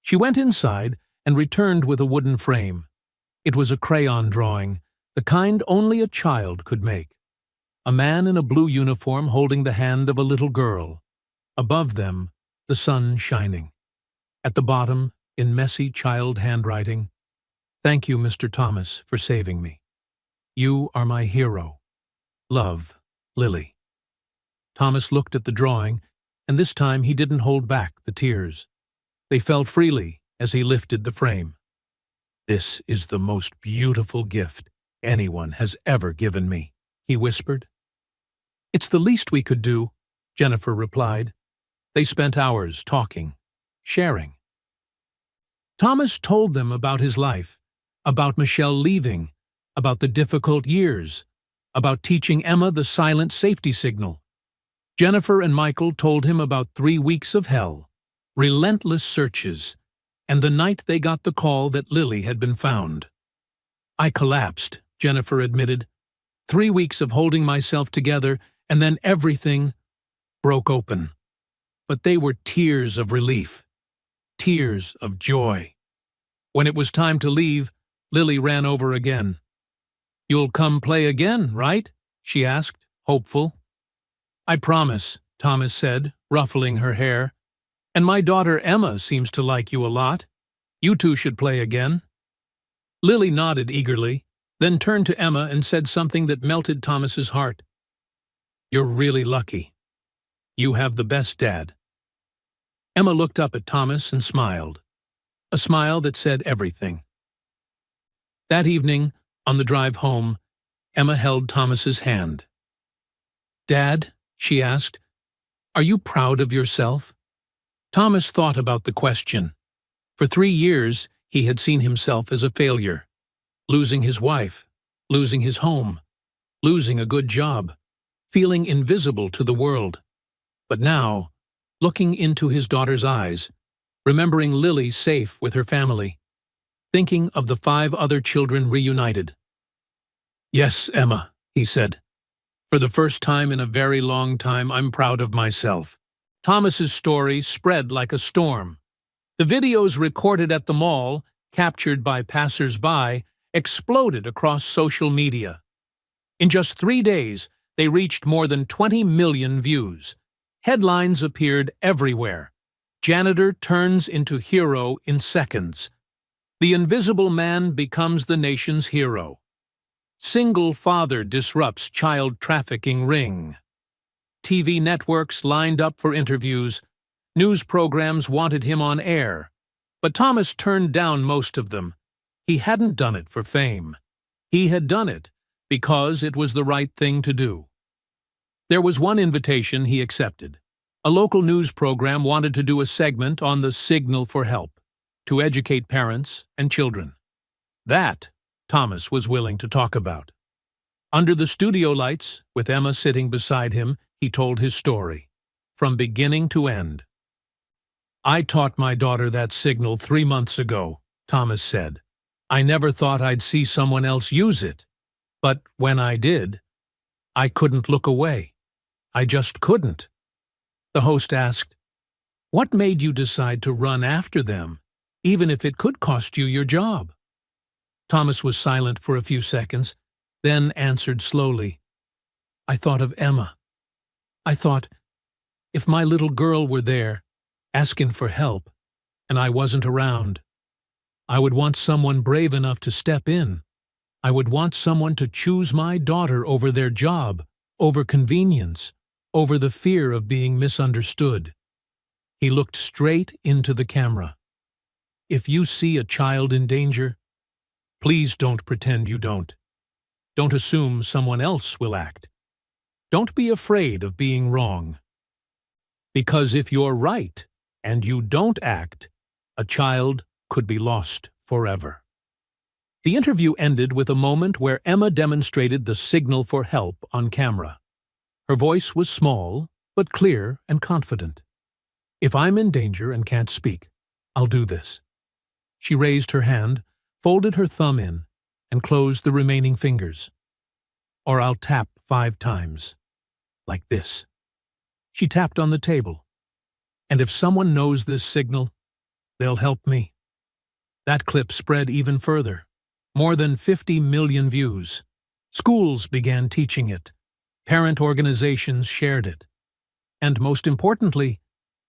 She went inside and returned with a wooden frame. It was a crayon drawing, the kind only a child could make. A man in a blue uniform holding the hand of a little girl. Above them, the sun shining. At the bottom, in messy child handwriting, "Thank you, Mr. Thomas, for saving me. You are my hero. Love, Lily." Thomas looked at the drawing, and this time he didn't hold back the tears. They fell freely as he lifted the frame. "This is the most beautiful gift anyone has ever given me," he whispered. "It's the least we could do," Jennifer replied. They spent hours talking, sharing. Thomas told them about his life, about Michelle leaving, about the difficult years, about teaching Emma the silent safety signal. Jennifer and Michael told him about 3 weeks of hell, relentless searches, and the night they got the call that Lily had been found. "I collapsed," Jennifer admitted. 3 weeks of holding myself together, and then everything broke open. But they were tears of relief, tears of joy. When it was time to leave, Lily ran over again. "You'll come play again, right?" she asked, hopeful. "I promise," Thomas said, ruffling her hair. "And my daughter Emma seems to like you a lot. You two should play again." Lily nodded eagerly, then turned to Emma and said something that melted Thomas's heart. "You're really lucky. You have the best dad." Emma looked up at Thomas and smiled, a smile that said everything. That evening, on the drive home, Emma held Thomas's hand. "Dad," she asked, "are you proud of yourself?" Thomas thought about the question. For 3 years, he had seen himself as a failure, losing his wife, losing his home, losing a good job, feeling invisible to the world. But now, looking into his daughter's eyes, remembering Lily safe with her family, thinking of the 5 other children reunited. "Yes, Emma," he said. "For the first time in a very long time, I'm proud of myself." Thomas's story spread like a storm. The videos recorded at the mall, captured by passers-by, exploded across social media. In just 3 days, they reached more than 20 million views. Headlines appeared everywhere. Janitor turns into hero in seconds. The invisible man becomes the nation's hero. Single father disrupts child trafficking ring. TV networks lined up for interviews. News programs wanted him on air. But Thomas turned down most of them. He hadn't done it for fame. He had done it because it was the right thing to do. There was one invitation he accepted. A local news program wanted to do a segment on the signal for help, to educate parents and children. That Thomas was willing to talk about. Under the studio lights, with Emma sitting beside him, he told his story, from beginning to end. "I taught my daughter that signal 3 months ago," Thomas said. "I never thought I'd see someone else use it. But when I did, I couldn't look away. I just couldn't." The host asked, "What made you decide to run after them, even if it could cost you your job?" Thomas was silent for a few seconds, then answered slowly, "I thought of Emma. I thought, if my little girl were there, asking for help, and I wasn't around, I would want someone brave enough to step in. I would want someone to choose my daughter over their job, over convenience, over the fear of being misunderstood." He looked straight into the camera. "If you see a child in danger, please don't pretend you don't. Don't assume someone else will act. Don't be afraid of being wrong. Because if you're right and you don't act, a child could be lost forever. The interview ended with a moment where Emma demonstrated the signal for help on camera. Her voice was small, but clear and confident. "If I'm in danger and can't speak, I'll do this." She raised her hand, folded her thumb in, and closed the remaining fingers. "Or I'll tap 5 times. Like this." She tapped on the table. "And if someone knows this signal, they'll help me." That clip spread even further. More than 50 million views. Schools began teaching it. Parent organizations shared it. And most importantly,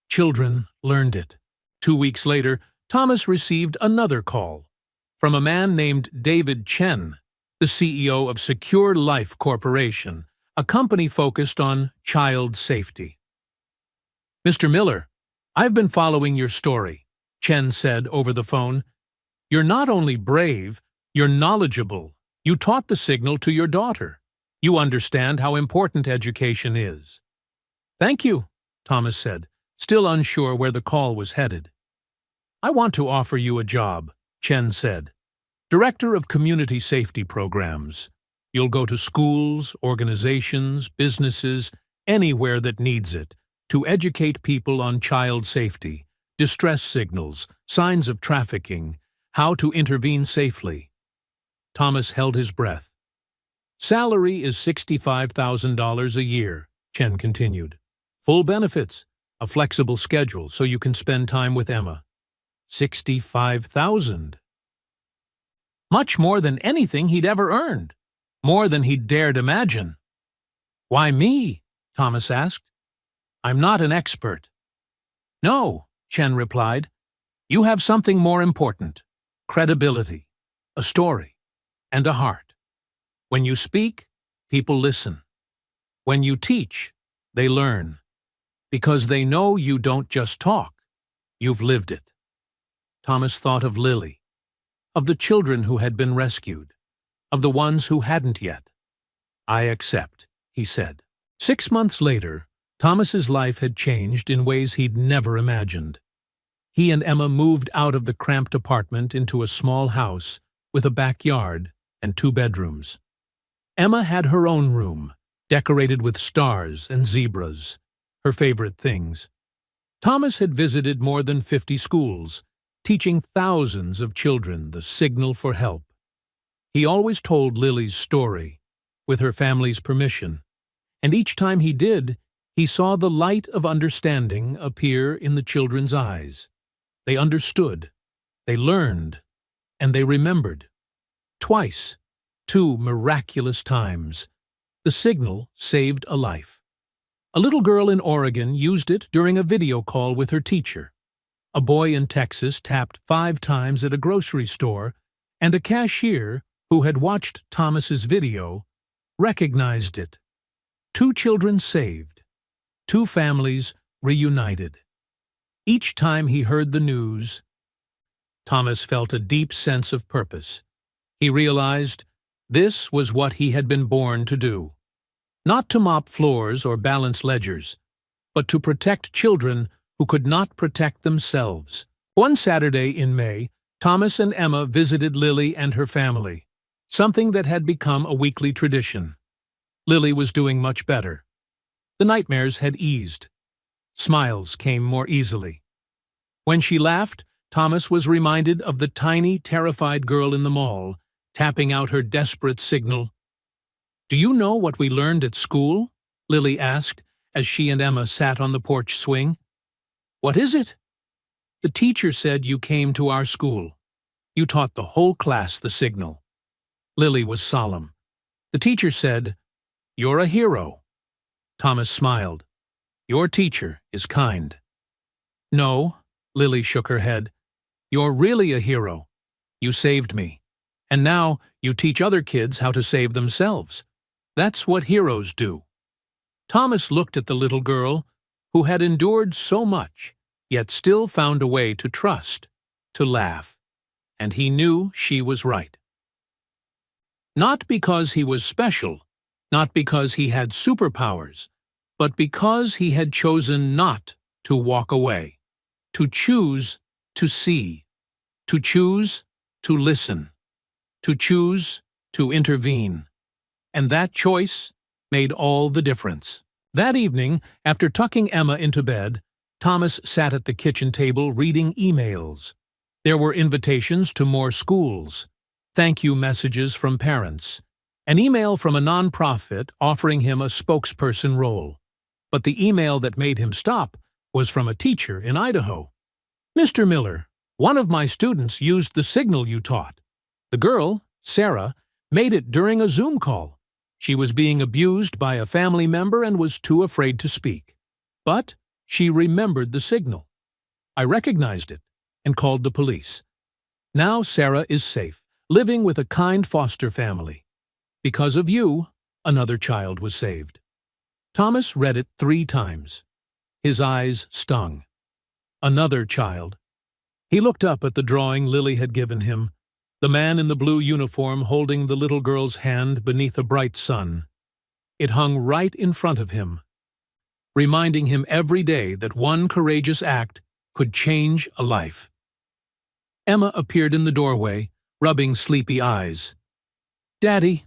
children learned it. 2 weeks later, Thomas received another call from a man named David Chen, the CEO of Secure Life Corporation, a company focused on child safety. "Mr. Miller, I've been following your story," Chen said over the phone. "You're not only brave, you're knowledgeable. You taught the signal to your daughter. You understand how important education is." "Thank you," Thomas said, still unsure where the call was headed. "I want to offer you a job," Chen said. "Director of Community Safety Programs. You'll go to schools, organizations, businesses, anywhere that needs it, to educate people on child safety, distress signals, signs of trafficking, how to intervene safely." Thomas held his breath. "Salary is $65,000 a year," Chen continued. "Full benefits, a flexible schedule so you can spend time with Emma." 65,000. Much more than anything he'd ever earned. More than he'd dared imagine. "Why me?" Thomas asked. "I'm not an expert." "No," Chen replied. "You have something more important. Credibility, a story, and a heart. When you speak, people listen. When you teach, they learn. Because they know you don't just talk, you've lived it." Thomas thought of Lily, of the children who had been rescued, of the ones who hadn't yet. "I accept," he said. 6 months later, Thomas's life had changed in ways he'd never imagined. He and Emma moved out of the cramped apartment into a small house with a backyard and 2 bedrooms. Emma had her own room, decorated with stars and zebras, her favorite things. Thomas had visited more than 50 schools, teaching thousands of children the signal for help. He always told Lily's story, with her family's permission, and each time he did, he saw the light of understanding appear in the children's eyes. They understood, they learned, and they remembered. Twice, 2 miraculous times, the signal saved a life. A little girl in Oregon used it during a video call with her teacher. A boy in Texas tapped 5 times at a grocery store, and a cashier who had watched Thomas's video recognized it. 2 children saved, 2 families reunited. Each time he heard the news, Thomas felt a deep sense of purpose. He realized this was what he had been born to do. Not to mop floors or balance ledgers, but to protect children who could not protect themselves. One Saturday in May, Thomas and Emma visited Lily and her family, something that had become a weekly tradition. Lily was doing much better. The nightmares had eased. Smiles came more easily. When she laughed, Thomas was reminded of the tiny, terrified girl in the mall, tapping out her desperate signal. "Do you know what we learned at school?" Lily asked as she and Emma sat on the porch swing. "What is it?" "The teacher said you came to our school. You taught the whole class the signal." Lily was solemn. "The teacher said, 'You're a hero.'" Thomas smiled. "Your teacher is kind." "No," Lily shook her head. "You're really a hero. You saved me. And now you teach other kids how to save themselves. That's what heroes do." Thomas looked at the little girl, who had endured so much, yet still found a way to trust, to laugh, and he knew she was right. Not because he was special, not because he had superpowers, but because he had chosen not to walk away, to choose to see, to choose to listen, to choose to intervene. And that choice made all the difference. That evening, after tucking Emma into bed, Thomas sat at the kitchen table reading emails. There were invitations to more schools, thank you messages from parents, an email from a nonprofit offering him a spokesperson role. But the email that made him stop was from a teacher in Idaho. "Mr. Miller, one of my students used the signal you taught. The girl, Sarah, made it during a Zoom call. She was being abused by a family member and was too afraid to speak. But she remembered the signal. I recognized it and called the police. Now Sarah is safe, living with a kind foster family. Because of you, another child was saved." Thomas read it 3 times. His eyes stung. Another child. He looked up at the drawing Lily had given him, the man in the blue uniform holding the little girl's hand beneath a bright sun. It hung right in front of him, reminding him every day that one courageous act could change a life. Emma appeared in the doorway, rubbing sleepy eyes. "Daddy,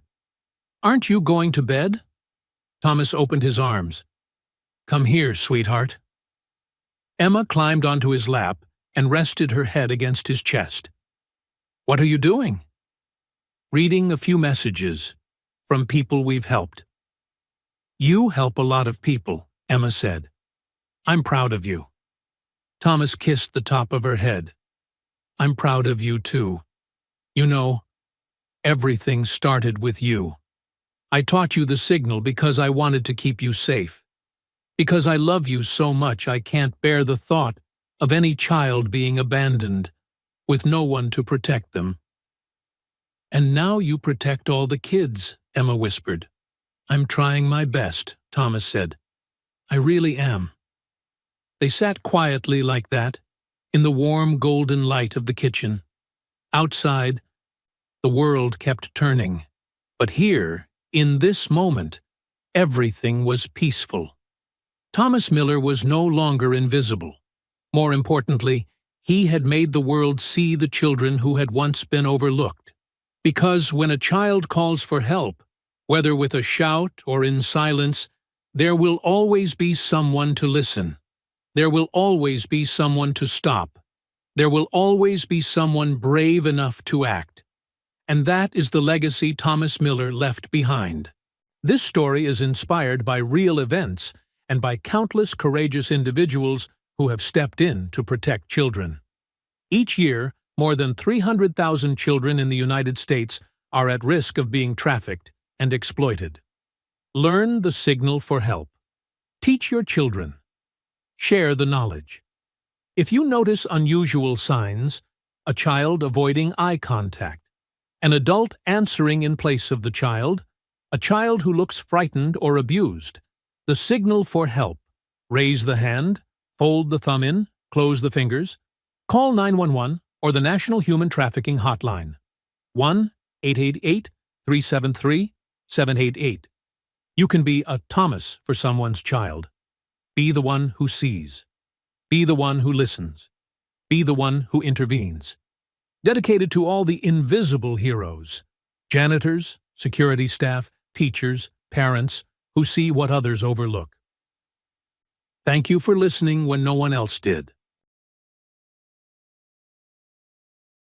aren't you going to bed?" Thomas opened his arms. "Come here, sweetheart." Emma climbed onto his lap and rested her head against his chest. "What are you doing?" "Reading a few messages from people we've helped." "You help a lot of people," Emma said. "I'm proud of you." Thomas kissed the top of her head. "I'm proud of you too. You know, everything started with you. I taught you the signal because I wanted to keep you safe. Because I love you so much I can't bear the thought of any child being abandoned, with no one to protect them." "And now you protect all the kids," Emma whispered. "I'm trying my best," Thomas said. "I really am." They sat quietly like that, in the warm golden light of the kitchen. Outside, the world kept turning. But here, in this moment, everything was peaceful. Thomas Miller was no longer invisible. More importantly, he had made the world see the children who had once been overlooked. Because when a child calls for help, whether with a shout or in silence, there will always be someone to listen. There will always be someone to stop. There will always be someone brave enough to act. And that is the legacy Thomas Miller left behind. This story is inspired by real events and by countless courageous individuals who have stepped in to protect children. Each year, more than 300,000 children in the United States are at risk of being trafficked and exploited. Learn the signal for help. Teach your children. Share the knowledge. If you notice unusual signs, a child avoiding eye contact, an adult answering in place of the child, a child who looks frightened or abused, the signal for help: raise the hand, fold the thumb in, close the fingers. Call 911 or the National Human Trafficking Hotline, 1-888-373-788. You can be a Thomas for someone's child. Be the one who sees. Be the one who listens. Be the one who intervenes. Dedicated to all the invisible heroes, janitors, security staff, teachers, parents, who see what others overlook. Thank you for listening when no one else did.